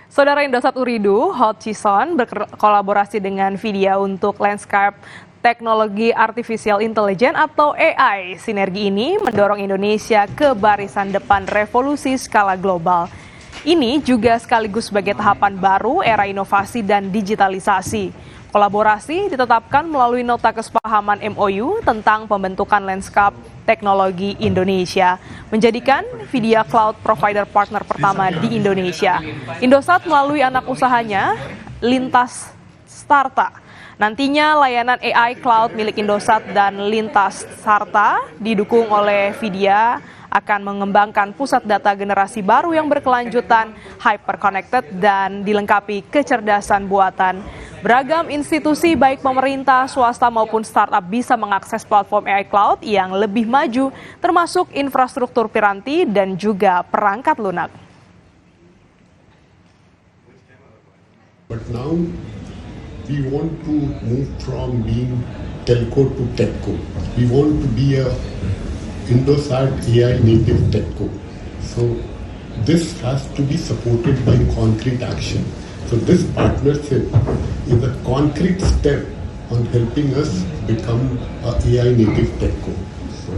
Saudara Indosat Ooredoo, Hutchison berkolaborasi dengan Vidya untuk landscape teknologi artificial intelligence atau AI. Sinergi ini mendorong Indonesia ke barisan depan revolusi skala global. Ini juga sekaligus sebagai tahapan baru era inovasi dan digitalisasi. Kolaborasi ditetapkan melalui nota kesepahaman MOU tentang pembentukan landscape teknologi Indonesia, menjadikan Vidya Cloud Provider partner pertama di Indonesia. Indosat melalui anak usahanya, Lintas Starta. Nantinya layanan AI Cloud milik Indosat dan Lintas Starta didukung oleh Vidya akan mengembangkan pusat data generasi baru yang berkelanjutan, hyper-connected, dan dilengkapi kecerdasan buatan. Beragam institusi baik pemerintah, swasta maupun startup bisa mengakses platform AI Cloud yang lebih maju, termasuk infrastruktur piranti dan juga perangkat lunak. But now we want to move from being telco to techco. We want to be a Indosat AI native techco. So this has to be supported by concrete action. So this partnership is a concrete step on helping us become a AI native techco. So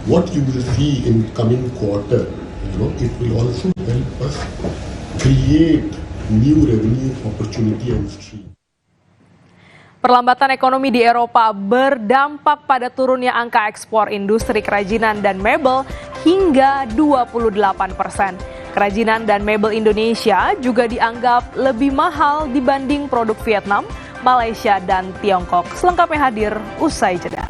what you will see in coming quarter, it will also help us create new revenue opportunity on stream. Perlambatan ekonomi di Eropa berdampak pada turunnya angka ekspor industri kerajinan dan mebel hingga 28%. Kerajinan dan mebel Indonesia juga dianggap lebih mahal dibanding produk Vietnam, Malaysia, dan Tiongkok. Selengkapnya hadir usai jeda.